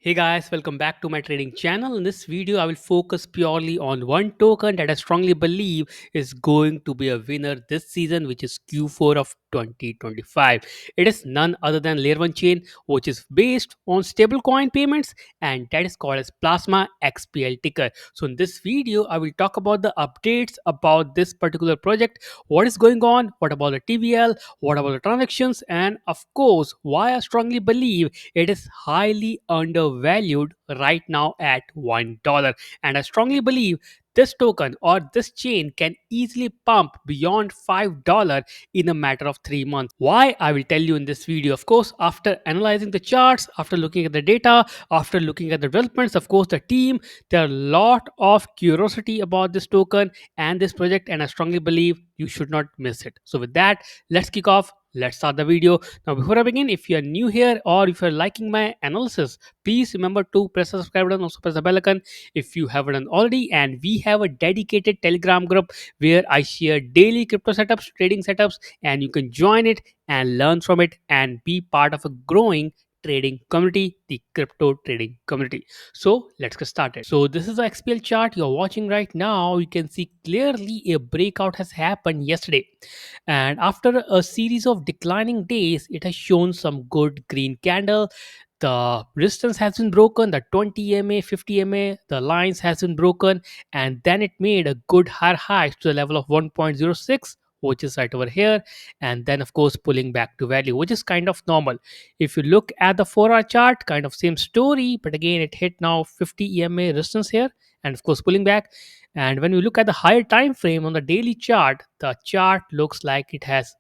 Hey guys, welcome back to my trading channel. In this video, I will focus purely on one token that I strongly believe is going to be a winner this season, which is Q4 of 2025. It is none other than Layer1 chain, which is based on stablecoin payments, and that is called as Plasma XPL ticker. So in this video, I will talk about the updates about this particular project, what is going on, what about the TVL, what about the transactions, and of course, why I strongly believe it is highly undervalued right now at $1. And I strongly believe this token or this chain can easily pump beyond $5 in a matter of 3 months. Why? I will tell you in this video. Of course, after analyzing the charts, after looking at the data, after looking at the developments, of course, the team, there are a lot of curiosity about this token and this project, and I strongly believe you should not miss it. So, with that, let's kick off. Let's start the video. Now, before I begin, if you are new here or if you're liking my analysis, please remember to press the subscribe button, also press the bell icon if you haven't done already. And we have a dedicated Telegram group where I share daily crypto setups, trading setups, and you can join it and learn from it and be part of a growing trading community, the crypto trading community. So let's get started. So this is the XPL chart you're watching right now. You can see clearly a breakout has happened yesterday, and after a series of declining days it has shown some good green candle. The resistance has been broken, the 20 ma 50 ma, the lines has been broken, and then it made a good higher high to the level of 1.06, which is right over here, and then of course pulling back to value, which is kind of normal. If you look at the 4-hour chart, kind of same story, but again it hit now 50 ema resistance here, and of course pulling back. And when we look at the higher time frame on the daily chart, the chart looks like it has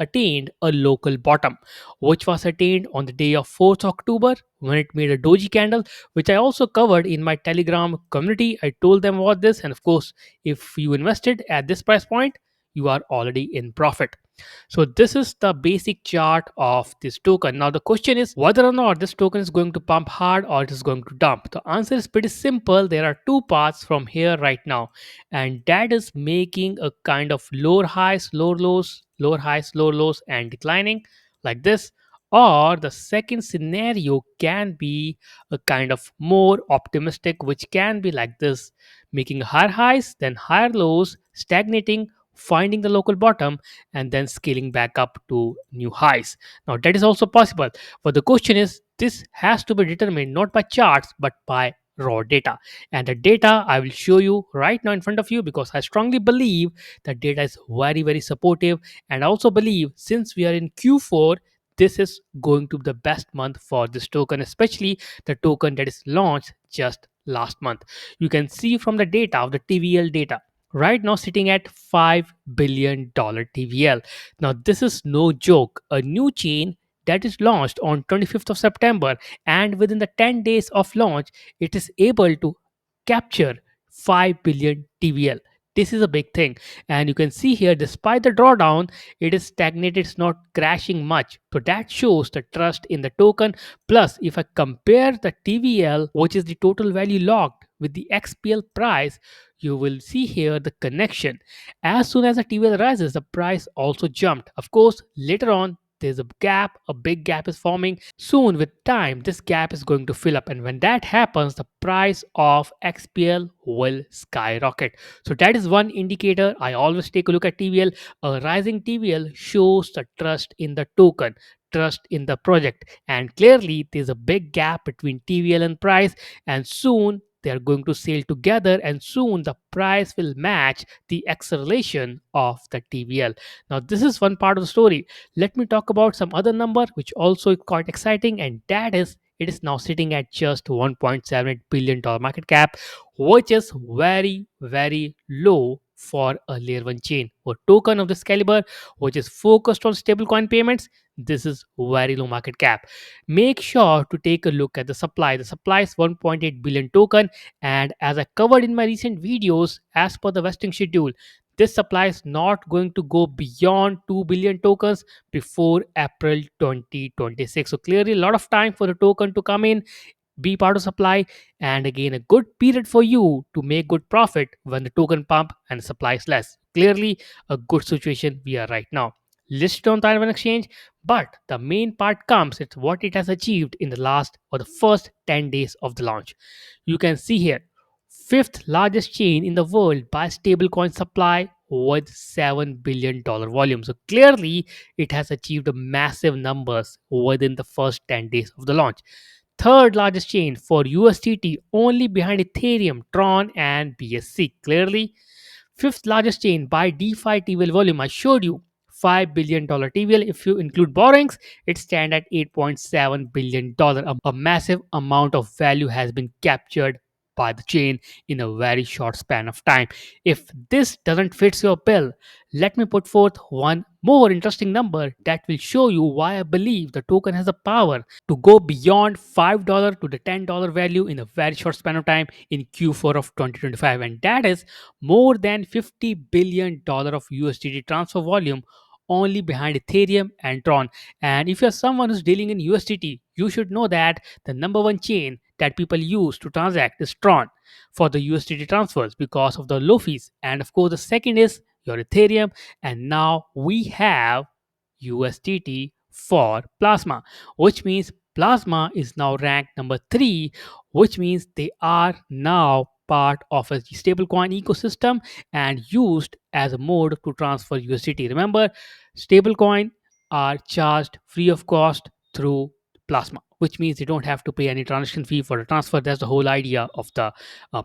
attained a local bottom, which was attained on the day of 4th October when it made a doji candle, which I also covered in my Telegram community. I told them about this, and of course, if you invested at this price point, you are already in profit. So this is the basic chart of this token. Now the question is whether or not this token is going to pump hard or it is going to dump. The answer is pretty simple. There are two paths from here right now, and that is making a kind of lower highs, lower lows, lower highs, lower lows, and declining like this. Or the second scenario can be a kind of more optimistic, which can be like this, making higher highs, then higher lows, stagnating, finding the local bottom, and then scaling back up to new highs. Now, that is also possible. But the question is, this has to be determined not by charts but by raw data. And the data I will show you right now in front of you, because I strongly believe that data is very, very supportive. And I also believe since we are in Q4, this is going to be the best month for this token, especially the token that is launched just last month. You can see from the data of the TVL data right now sitting at $5 billion TVL. Now, this is no joke. A new chain that is launched on 25th of September, and within the 10 days of launch, it is able to capture 5 billion TVL. This is a big thing. And you can see here, despite the drawdown, it is stagnated, it's not crashing much. So that shows the trust in the token. Plus, if I compare the TVL, which is the total value locked, with the XPL price, you will see here the connection. As soon as the TVL rises, the price also jumped. Of course, later on, there's a gap, a big gap is forming. Soon, with time, this gap is going to fill up, and when that happens, the price of XPL will skyrocket. So, that is one indicator. I always take a look at TVL. A rising TVL shows the trust in the token, trust in the project, and clearly, there's a big gap between TVL and price, and soon they are going to sail together, and soon the price will match the acceleration of the TVL. Now, this is one part of the story. Let me talk about some other number which also is quite exciting, and that is it is now sitting at just $1.78 billion market cap, which is very, very low for a layer 1 chain or token of this caliber, which is focused on stablecoin payments. This is very low market cap. Make sure to take a look at the supply. The supply is 1.8 billion token, and as I covered in my recent videos, as per the vesting schedule, this supply is not going to go beyond 2 billion tokens before April 2026. So clearly a lot of time for the token to come in, be part of supply, and again a good period for you to make good profit when the token pump and supply is less. Clearly a good situation we are right now. listed on Taiwan Exchange. But the main part comes, it's what it has achieved in the last or the first 10 days of the launch. You can see here, fifth largest chain in the world by stablecoin supply with $7 billion volume. So clearly, it has achieved massive numbers within the first 10 days of the launch. Third largest chain for USDT, only behind Ethereum, Tron, and BSC. Clearly, fifth largest chain by DeFi TVL volume. I showed you $5 billion TVL. If you include borrowings, it stands at $8.7 billion. A massive amount of value has been captured by the chain in a very short span of time. If this doesn't fit your bill, let me put forth one more interesting number that will show you why I believe the token has the power to go beyond $5 to the $10 value in a very short span of time in Q4 of 2025. And that is more than $50 billion of USDT transfer volume only behind Ethereum and Tron. And if you're someone who's dealing in USDT, you should know that the number one chain that people use to transact is Tron for the USDT transfers because of the low fees. And of course, the second is your Ethereum. And now we have USDT for Plasma, which means Plasma is now ranked number three, which means they are now part of a stablecoin ecosystem and used as a mode to transfer USDT. Remember, stablecoin are charged free of cost through Plasma, which means you don't have to pay any transaction fee for the transfer. That's the whole idea of the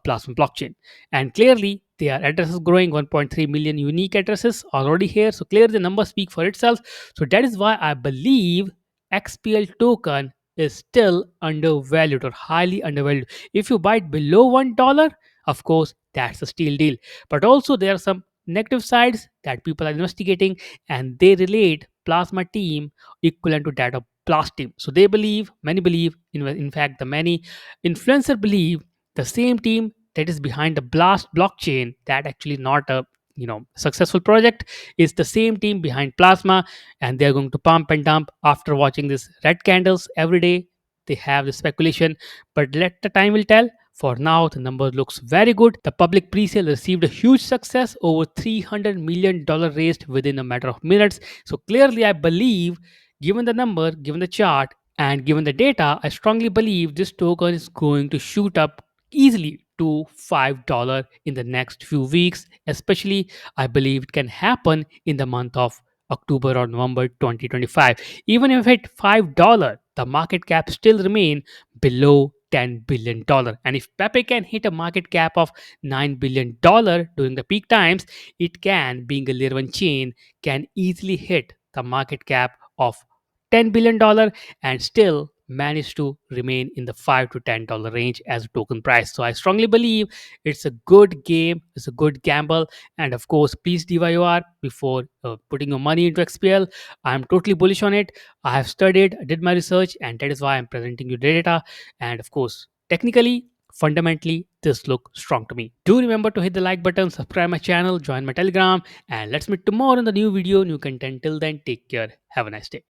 Plasma blockchain. And clearly, their addresses growing, 1.3 million unique addresses already here. So clearly, the numbers speak for itself. So that is why I believe XPL token is still undervalued or highly undervalued. If you buy it below $1, of course, that's a steal deal. But also, there are some negative sides that people are investigating, and they relate Plasma team equivalent to that of Blast team. So they believe, many believe, in fact, the many influencer believe the same team that is behind the Blast blockchain, that actually not a successful project, is the same team behind Plasma, and they're going to pump and dump after watching this red candles every day. They have the speculation, but let the time will tell. For now, the number looks very good. The public pre-sale received a huge success, over $300 million raised within a matter of minutes. So clearly, I believe, given the number, given the chart, and given the data, I strongly believe this token is going to shoot up easily to $5 in the next few weeks. Especially, I believe it can happen in the month of October or November 2025. Even if it $5, the market cap still remain below $10 billion. And if Pepe can hit a market cap of $9 billion during the peak times, it can, being a layer one chain, can easily hit the market cap of $10 billion and still manage to remain in the $5 to $10 range as a token price. So I strongly believe it's a good game, it's a good gamble, and of course, please DYOR before putting your money into XPL. I'm totally bullish on it. I have studied, did my research, and that is why I'm presenting you data. And of course, technically, fundamentally, this look strong to me. Do remember to hit the like button, subscribe my channel, join my Telegram, and let's meet tomorrow in the new video, new content. Till then, take care. Have a nice day.